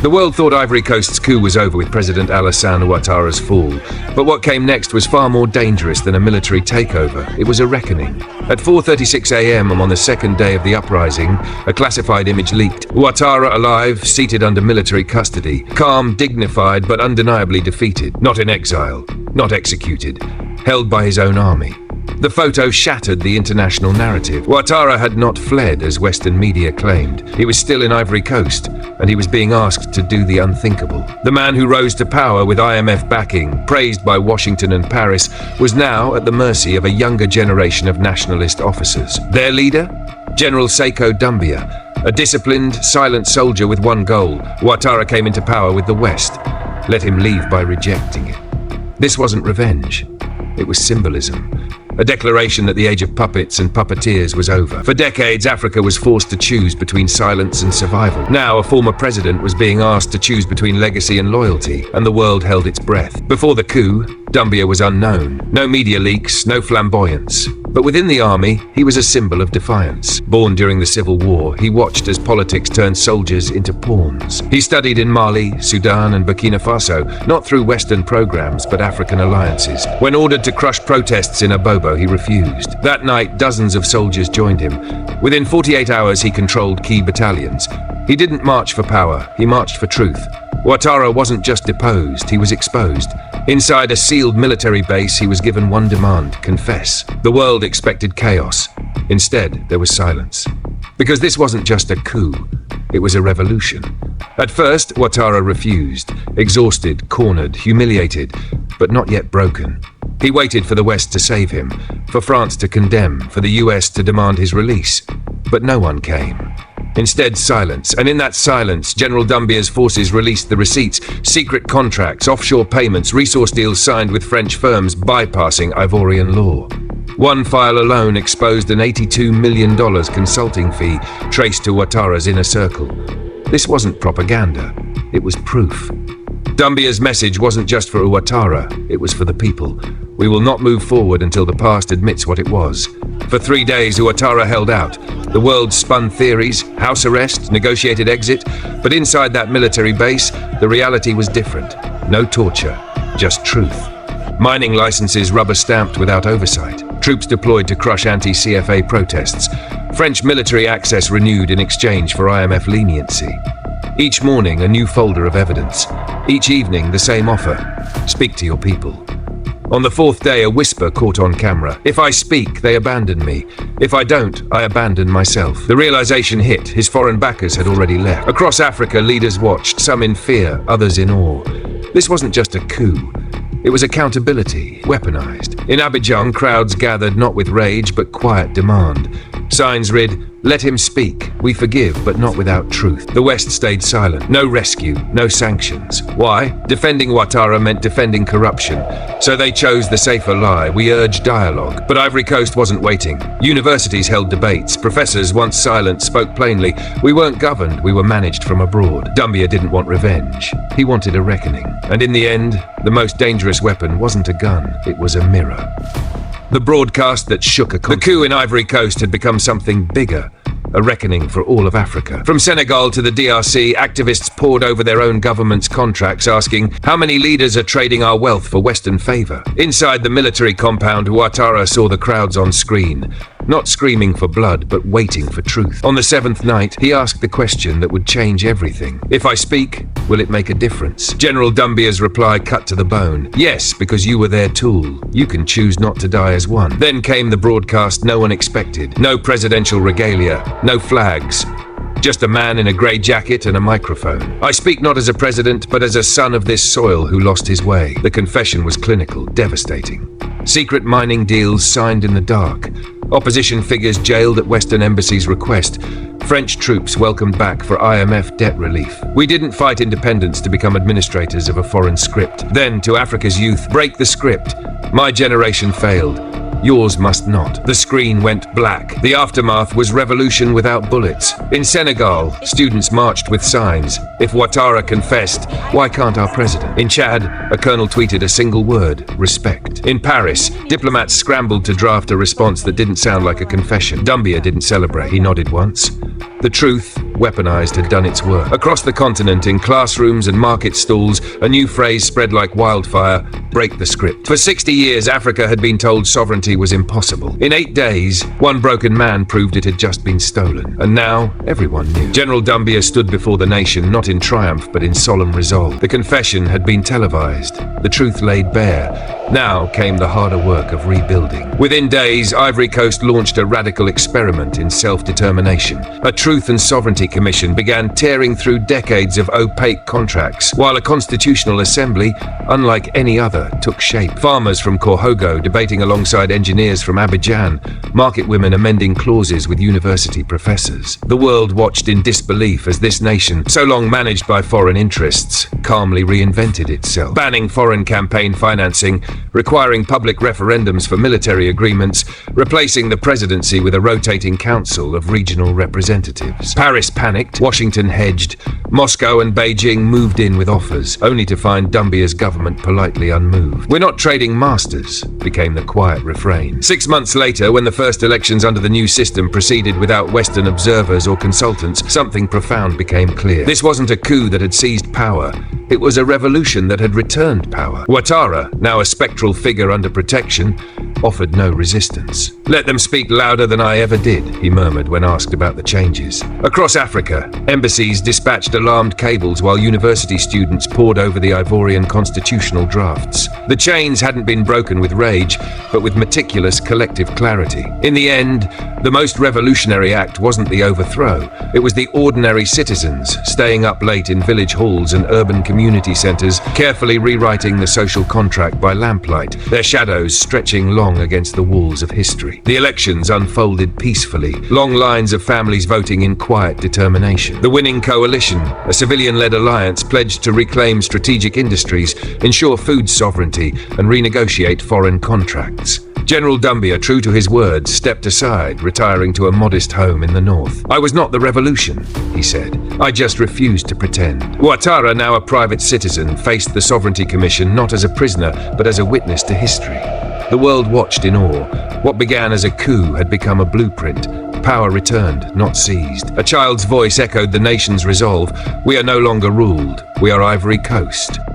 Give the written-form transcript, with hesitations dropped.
The world thought Ivory Coast's coup was over with President Alassane Ouattara's fall, but what came next was far more dangerous than a military takeover. It was a reckoning. At 4:36 a.m. on the second day of the uprising, a classified image leaked. Ouattara alive, seated under military custody, calm, dignified, but undeniably defeated. Not in exile, not executed, held by his own army. The photo shattered the international narrative. Ouattara had not fled, as Western media claimed. He was still in Ivory Coast, and he was being asked to do the unthinkable. The man who rose to power with IMF backing, praised by Washington and Paris, was now at the mercy of a younger generation of nationalist officers. Their leader? General Seiko Dumbia, a disciplined, silent soldier with one goal. Ouattara came into power with the West. Let him leave by rejecting it. This wasn't revenge. It was symbolism. A declaration that the age of puppets and puppeteers was over. For decades, Africa was forced to choose between silence and survival. Now, a former president was being asked to choose between legacy and loyalty, and the world held its breath. Before the coup, Dumbuya was unknown. No media leaks, no flamboyance. But within the army, he was a symbol of defiance. Born during the Civil War, he watched as politics turned soldiers into pawns. He studied in Mali, Sudan, and Burkina Faso, not through Western programs, but African alliances. When ordered to crush protests in Abobo, he refused. That night, dozens of soldiers joined him. Within 48 hours, he controlled key battalions. He didn't march for power, he marched for truth. Ouattara wasn't just deposed, he was exposed. Inside a sealed military base, he was given one demand: confess. The world expected chaos. Instead, there was silence. Because this wasn't just a coup, it was a revolution. At first, Ouattara refused, exhausted, cornered, humiliated, but not yet broken. He waited for the West to save him, for France to condemn, for the US to demand his release. But no one came. Instead, silence. And in that silence, General Dumbia's forces released the receipts, secret contracts, offshore payments, resource deals signed with French firms bypassing Ivorian law. One file alone exposed an $82 million consulting fee traced to Ouattara's inner circle. This wasn't propaganda, it was proof. Dumbia's message wasn't just for Ouattara, it was for the people. We will not move forward until the past admits what it was. For 3 days, Ouattara held out. The world spun theories, house arrest, negotiated exit, but inside that military base, the reality was different. No torture, just truth. Mining licenses rubber-stamped without oversight. Troops deployed to crush anti-CFA protests. French military access renewed in exchange for IMF leniency. Each morning, a new folder of evidence. Each evening, the same offer: speak to your people. On the fourth day, a whisper caught on camera. If I speak, they abandon me. If I don't, I abandon myself. The realization hit. His foreign backers had already left. Across Africa, leaders watched, some in fear, others in awe. This wasn't just a coup. It was accountability, weaponized. In Abidjan, crowds gathered not with rage, but quiet demand. Signs read, "Let him speak. We forgive, but not without truth." The West stayed silent. No rescue, no sanctions. Why? Defending Ouattara meant defending corruption. So they chose the safer lie. We urged dialogue. But Ivory Coast wasn't waiting. Universities held debates. Professors, once silent, spoke plainly. We weren't governed, we were managed from abroad. Dumbuya didn't want revenge. He wanted a reckoning. And in the end, the most dangerous weapon wasn't a gun, it was a mirror. The broadcast that shook a continent. The coup in Ivory Coast had become something bigger, a reckoning for all of Africa. From Senegal to the DRC, activists pored over their own government's contracts, asking, how many leaders are trading our wealth for Western favor? Inside the military compound, Ouattara saw the crowds on screen, not screaming for blood, but waiting for truth. On the seventh night, he asked the question that would change everything. If I speak, will it make a difference? General Dumbia's reply cut to the bone. Yes, because you were their tool. You can choose not to die as one. Then came the broadcast no one expected. No presidential regalia, no flags. Just a man in a grey jacket and a microphone. I speak not as a president, but as a son of this soil who lost his way. The confession was clinical, devastating. Secret mining deals signed in the dark. Opposition figures jailed at Western embassy's request. French troops welcomed back for IMF debt relief. We didn't fight independence to become administrators of a foreign script. Then, to Africa's youth, break the script. My generation failed. Yours must not. The screen went black. The aftermath was revolution without bullets. In Senegal, students marched with signs. If Ouattara confessed, why can't our president? In Chad, a colonel tweeted a single word: respect. In Paris, diplomats scrambled to draft a response that didn't sound like a confession. Dumbuya didn't celebrate. He nodded once. The truth, weaponized, had done its work. Across the continent, in classrooms and market stalls, a new phrase spread like wildfire: break the script. For 60 years, Africa had been told sovereignty was impossible. In 8 days, one broken man proved it had just been stolen. And now, everyone knew. General Dumbia stood before the nation, not in triumph, but in solemn resolve. The confession had been televised. The truth laid bare. Now came the harder work of rebuilding. Within days, Ivory Coast launched a radical experiment in self-determination. A Truth and Sovereignty Commission began tearing through decades of opaque contracts, while a constitutional assembly, unlike any other, took shape. Farmers from Korhogo debating alongside engineers from Abidjan, market women amending clauses with university professors. The world watched in disbelief as this nation, so long managed by foreign interests, calmly reinvented itself, banning foreign campaign financing, requiring public referendums for military agreements, replacing the presidency with a rotating council of regional representatives. Paris panicked, Washington hedged, Moscow and Beijing moved in with offers, only to find Dumbia's government politely unmoved. "We're not trading masters," became the quiet refrain. 6 months later, when the first elections under the new system proceeded without Western observers or consultants, something profound became clear. This wasn't a coup that had seized power. It was a revolution that had returned power. Ouattara, now a spectral figure under protection, offered no resistance. "Let them speak louder than I ever did," he murmured when asked about the changes. Across Africa, embassies dispatched alarmed cables while university students pored over the Ivorian constitutional drafts. The chains hadn't been broken with rage, but with meticulous collective clarity. In the end, the most revolutionary act wasn't the overthrow. It was the ordinary citizens, staying up late in village halls and urban community centers, carefully rewriting the social contract by lamplight, their shadows stretching long against the walls of history. The elections unfolded peacefully, long lines of families voting in quiet determination. The winning coalition, a civilian-led alliance, pledged to reclaim strategic industries, ensure food sovereignty, and renegotiate foreign contracts. General Dumbia, true to his word, stepped aside, retiring to a modest home in the north. "I was not the revolution," he said. "I just refused to pretend." Ouattara, now a private citizen, faced the Sovereignty Commission not as a prisoner, but as a witness to history. The world watched in awe. What began as a coup had become a blueprint. Power returned, not seized. A child's voice echoed the nation's resolve. "We are no longer ruled. We are Ivory Coast."